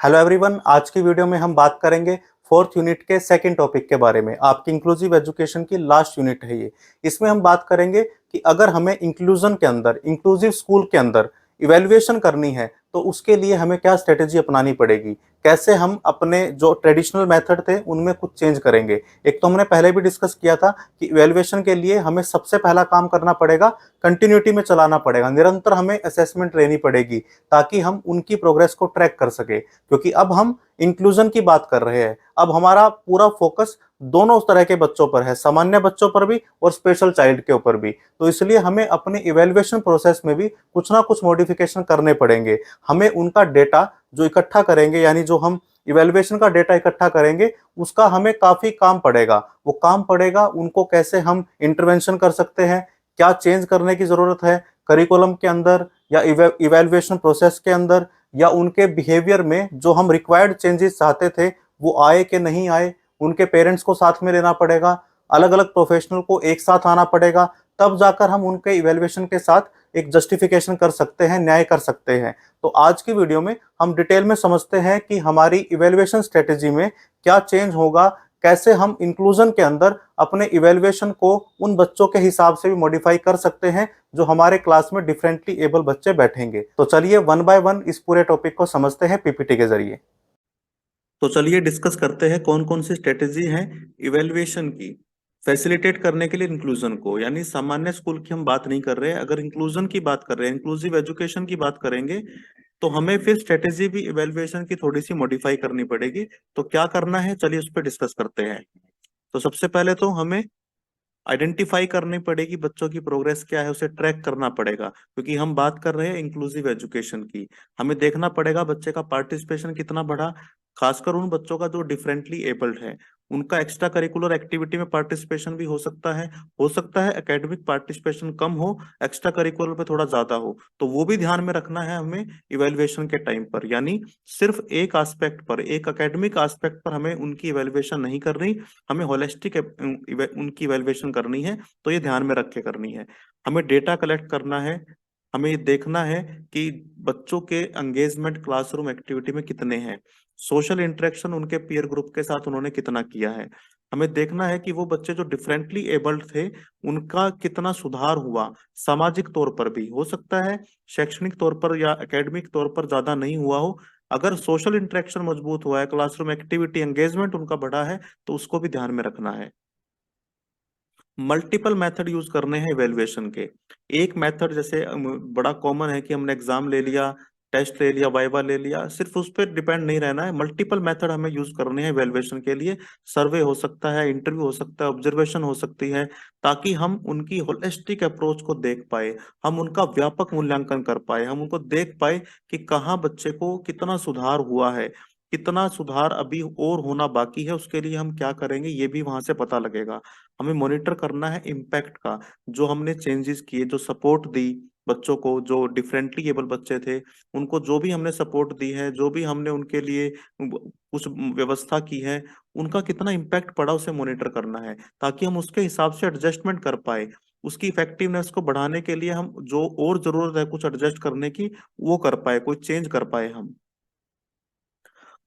Hello everyone, आज की video में हम बात करेंगे फोर्थ यूनिट के सेकंड टॉपिक के बारे में। आपकी इंक्लूसिव एजुकेशन की लास्ट यूनिट है ये। इसमें हम बात करेंगे कि अगर हमें इंक्लूजन के अंदर, इंक्लूसिव स्कूल के अंदर इवेल्युएशन करनी है तो उसके लिए हमें क्या स्ट्रेटेजी अपनानी पड़ेगी, कैसे हम अपने जो ट्रेडिशनल मेथड थे उनमें कुछ चेंज करेंगे। एक तो हमने पहले भी डिस्कस किया था कि इवेल्युएशन के लिए हमें सबसे पहला काम करना पड़ेगा, कंटिन्यूटी में चलाना पड़ेगा, निरंतर हमें असेसमेंट लेनी पड़ेगी ताकि हम उनकी प्रोग्रेस को ट्रैक कर सके। क्योंकि अब हम इंक्लूजन की बात कर रहे हैं, अब हमारा पूरा फोकस दोनों तरह के बच्चों पर है, सामान्य बच्चों पर भी और स्पेशल चाइल्ड के ऊपर भी। तो इसलिए हमें अपने इवेल्युएशन प्रोसेस में भी कुछ ना कुछ मॉडिफिकेशन करने पड़ेंगे। हमें उनका डेटा जो इकट्ठा करेंगे, यानी जो हम इवेल्युएशन का डेटा इकट्ठा करेंगे, उसका हमें काफी काम पड़ेगा। वो काम पड़ेगा उनको कैसे हम इंटरवेंशन कर सकते हैं, क्या चेंज करने की जरूरत है करिकुलम के अंदर या इवेल्युएशन प्रोसेस के अंदर, या उनके बिहेवियर में जो हम रिक्वायर्ड चेंजेस चाहते थे वो आए कि नहीं आए। उनके पेरेंट्स को साथ में लेना पड़ेगा, अलग अलग प्रोफेशनल को एक साथ आना पड़ेगा, तब जाकर हम उनके इवेल्युएशन के साथ एक जस्टिफिकेशन कर सकते हैं, न्याय कर सकते हैं। तो आज की वीडियो में हम डिटेल में समझते हैं कि हमारी इवेल्युएशन स्ट्रेटेजी में क्या चेंज होगा, कैसे हम इंक्लूजन के अंदर अपने इवेल्युएशन को उन बच्चों के हिसाब से भी मॉडिफाई कर सकते हैं जो हमारे क्लास में डिफरेंटली एबल बच्चे बैठेंगे। तो चलिए वन बाय वन इस पूरे टॉपिक को समझते हैं पीपीटी के जरिए। तो चलिए डिस्कस करते हैं कौन कौन सी स्ट्रेटेजी है इवेल्युएशन की फैसिलिटेट करने के लिए इंक्लूजन को। यानी सामान्य स्कूल की हम बात नहीं कर रहे हैं, अगर इंक्लूजन की बात कर रहे हैं, इंक्लूसिव एजुकेशन की बात करेंगे, तो हमें फिर स्ट्रेटेजी भी इवेल्युएशन की थोड़ी सी मॉडिफाई करनी पड़ेगी। तो क्या करना है, चलिए उस पर डिस्कस करते हैं। तो सबसे पहले तो हमें आइडेंटिफाई करनी पड़ेगी बच्चों की प्रोग्रेस क्या है, उसे ट्रैक करना पड़ेगा। क्योंकि हम बात कर रहे हैं इंक्लूसिव एजुकेशन की, हमें देखना पड़ेगा बच्चे का पार्टिसिपेशन कितना बढ़ा, खासकर उन बच्चों का जो डिफरेंटली एबल्ड है। उनका एक्स्ट्रा करिकुलर एक्टिविटी में पार्टिसिपेशन भी हो सकता है एकेडमिक पार्टिसिपेशन कम हो, एक्स्ट्रा करिकुलर पे थोड़ा ज्यादा हो। तो वो भी ध्यान में रखना है हमें इवेल्युएशन के टाइम पर। यानी सिर्फ एक एस्पेक्ट पर, एक एकेडमिक एस्पेक्ट पर हमें उनकी इवेल्युएशन नहीं करनी, हमें होलिस्टिक उनकी इवेल्युएशन करनी है। तो ये ध्यान में रख के करनी है। हमें डेटा कलेक्ट करना है, हमें ये देखना है कि बच्चों के एंगेजमेंट क्लासरूम एक्टिविटी में कितने हैं, सोशल इंटरेक्शन उनके पीयर ग्रुप के साथ उन्होंने कितना किया है। हमें देखना है कि वो बच्चे जो डिफरेंटली एबल्ड थे उनका कितना सुधार हुआ, सामाजिक तौर पर भी हो सकता है, शैक्षणिक तौर पर या एकेडमिक तौर पर ज्यादा नहीं हुआ हो। अगर सोशल इंटरेक्शन मजबूत हुआ है, क्लासरूम एक्टिविटी एंगेजमेंट उनका बढ़ा है, तो उसको भी ध्यान में रखना है। मल्टीपल मेथड यूज करने हैं इवेल्युएशन के। एक मेथड जैसे बड़ा कॉमन है कि हमने एग्जाम ले लिया, टेस्ट ले लिया, वाइवा ले लिया, सिर्फ उस पर डिपेंड नहीं रहना है। मल्टीपल मेथड हमें यूज करने हैं इवेल्युएशन के लिए। सर्वे हो सकता है, इंटरव्यू हो सकता है, ऑब्जर्वेशन हो सकती है, ताकि हम उनकी होलिस्टिक अप्रोच को देख पाए, हम उनका व्यापक मूल्यांकन कर पाए, हम उनको देख पाए कि कहाँ बच्चे को कितना सुधार हुआ है, कितना सुधार अभी और होना बाकी है, उसके लिए हम क्या करेंगे ये भी वहां से पता लगेगा। हमें मॉनिटर करना है इम्पैक्ट का, जो हमने चेंजेस किए, जो सपोर्ट दी बच्चों को, जो डिफरेंटली एबल बच्चे थे उनको जो भी हमने सपोर्ट दी है, जो भी हमने उनके लिए कुछ व्यवस्था की है, उनका कितना इम्पैक्ट पड़ा उसे मॉनिटर करना है, ताकि हम उसके हिसाब से एडजस्टमेंट कर पाए। उसकी इफेक्टिवनेस को बढ़ाने के लिए हम जो और जरूरत है कुछ एडजस्ट करने की, वो कर पाए, कोई चेंज कर पाए हम।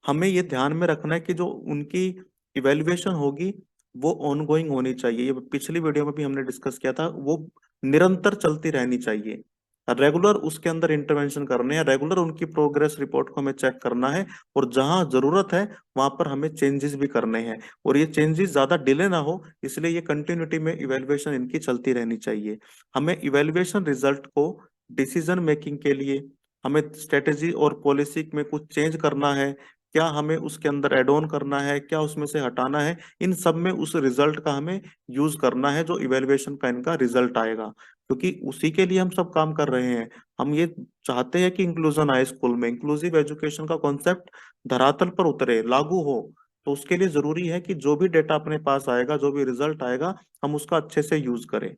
हमें ये ध्यान में रखना है कि जो उनकी इवेल्युएशन होगी वो ऑनगोइंग होनी चाहिए। ये पिछली वीडियो में भी हमने डिस्कस किया था, वो निरंतर चलती रहनी चाहिए। रेगुलर उसके अंदर इंटरवेंशन करने हैं, रेगुलर उनकी प्रोग्रेस रिपोर्ट को हमें चेक करना है, और जहां जरूरत है वहां पर हमें चेंजेस भी करने हैं। और ये चेंजेस ज्यादा डिले ना हो, इसलिए ये कंटिन्यूटी में इवेल्युएशन इनकी चलती रहनी चाहिए। हमें इवेल्युएशन रिजल्ट को डिसीजन मेकिंग के लिए हमें स्ट्रेटेजी और पॉलिसी में कुछ चेंज करना है, क्या हमें उसके अंदर एड ऑन करना है, क्या उसमें से हटाना है, इन सब में उस रिजल्ट का हमें यूज करना है जो इवेल्युएशन का इनका रिजल्ट आएगा। क्योंकि उसी के लिए हम सब काम कर रहे हैं। हम ये चाहते हैं कि इंक्लूजन आए स्कूल में, इंक्लूसिव एजुकेशन का कॉन्सेप्ट धरातल पर उतरे, लागू हो। तो उसके लिए जरूरी है कि जो भी डेटा अपने पास आएगा, जो भी रिजल्ट आएगा, हम उसका अच्छे से यूज करें।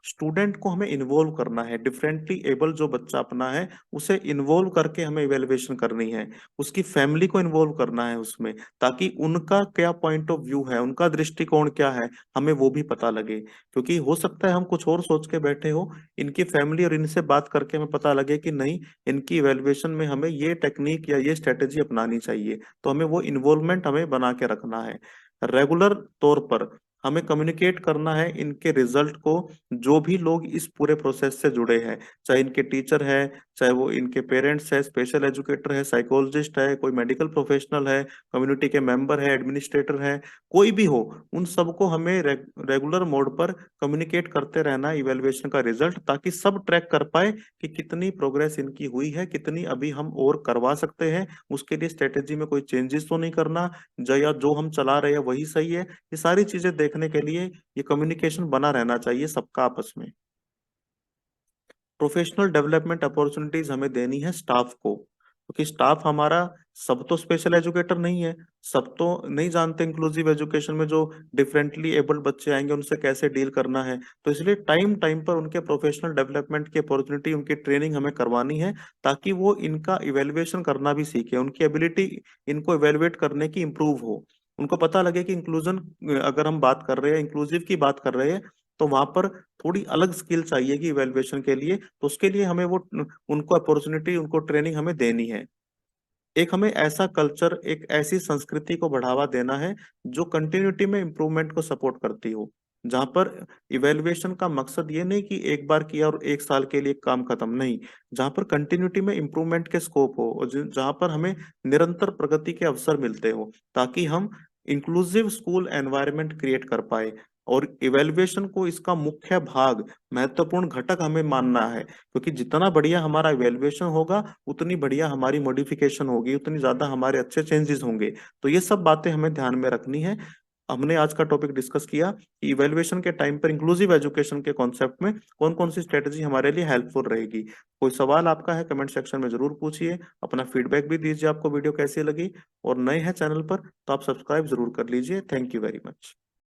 स्टूडेंट को हमें इन्वॉल्व करना है, डिफरेंटली एबल जो बच्चा अपना है उसे इन्वॉल्व करके हमें इवेल्युएशन करनी है, उसकी फैमिली को इन्वॉल्व करना है उसमें, ताकि उनका क्या पॉइंट ऑफ व्यू है, उनका दृष्टिकोण क्या है, हमें वो भी पता लगे। क्योंकि हो सकता है हम कुछ और सोच के बैठे हो, इनकी फैमिली और इनसे बात करके हमें पता लगे कि नहीं, इनकी इवेल्युएशन में हमें ये टेक्निक या ये स्ट्रेटेजी अपनानी चाहिए। तो हमें वो इन्वॉल्वमेंट हमें बना के रखना है। रेगुलर तौर पर हमें कम्युनिकेट करना है इनके रिजल्ट को, जो भी लोग इस पूरे प्रोसेस से जुड़े हैं, चाहे इनके टीचर है, चाहे वो इनके पेरेंट्स है, स्पेशल एजुकेटर है, साइकोलॉजिस्ट है, कोई मेडिकल प्रोफेशनल है, कम्युनिटी के मेंबर है, एडमिनिस्ट्रेटर है, कोई भी हो, उन सबको हमें रेगुलर मोड पर कम्युनिकेट करते रहना है इवेल्युएशन का रिजल्ट, ताकि सब ट्रैक कर पाए कि कितनी प्रोग्रेस इनकी हुई है, कितनी अभी हम और करवा सकते हैं, उसके लिए स्ट्रेटेजी में कोई चेंजेस तो नहीं करना, या जो हम चला रहे हैं वही सही है। ये सारी चीजें देखने के लिए ये कम्युनिकेशन बना रहना चाहिए सबका आपस में। प्रोफेशनल डेवलपमेंट अपॉर्चुनिटीज हमें देनी है स्टाफ को, क्योंकि स्टाफ हमारा, सब तो स्पेशल एजुकेटर नहीं है, सब तो नहीं जानते इंक्लूसिव एजुकेशन में जो डिफरेंटली एबल्ड बच्चे आएंगे उनसे कैसे डील करना है। तो इसलिए टाइम टाइम पर उनके प्रोफेशनल डेवलपमेंट की अपॉर्चुनिटी, उनकी ट्रेनिंग हमें करवानी है, ताकि वो इनका इवेल्युएशन करना भी सीखे, उनकी एबिलिटी इनको इवेल्युएट करने की इम्प्रूव हो, उनको पता लगे कि इंक्लूजन, अगर हम बात कर रहे हैं इंक्लूसिव की बात कर रहे हैं, तो वहां पर थोड़ी अलग स्किल चाहिए कि इवेल्युएशन के लिए, तो उसके लिए हमें वो, उनको अपॉर्चुनिटी, उनको ट्रेनिंग हमें देनी है। एक हमें ऐसा कल्चर, एक ऐसी संस्कृति को बढ़ावा देना है जो कंटिन्यूटी में इम्प्रूवमेंट को सपोर्ट करती हो, जहां पर इवेल्युएशन का मकसद ये नहीं कि एक बार किया और एक साल के लिए काम खत्म, नहीं, जहां पर कंटिन्यूटी में इम्प्रूवमेंट के स्कोप हो, और जहां पर हमें निरंतर प्रगति के अवसर मिलते हो, ताकि हम इंक्लूसिव स्कूल एनवायरनमेंट क्रिएट कर पाए। और इवेल्युएशन को इसका मुख्य भाग, महत्वपूर्ण घटक हमें मानना है, क्योंकि जितना बढ़िया हमारा इवेल्युएशन होगा, उतनी बढ़िया हमारी मॉडिफिकेशन होगी, उतनी ज्यादा हमारे अच्छे चेंजेस होंगे। तो ये सब बातें हमें ध्यान में रखनी है। हमने आज का टॉपिक डिस्कस किया कि इवेल्युएशन के टाइम पर इंक्लूसिव एजुकेशन के कॉन्सेप्ट में कौन कौन सी स्ट्रेटेजी हमारे लिए हेल्पफुल रहेगी। कोई सवाल आपका है, कमेंट सेक्शन में जरूर पूछिए, अपना फीडबैक भी दीजिए, आपको वीडियो कैसी लगी। और नए हैं चैनल पर तो आप सब्सक्राइब जरूर कर लीजिए। Thank you very much.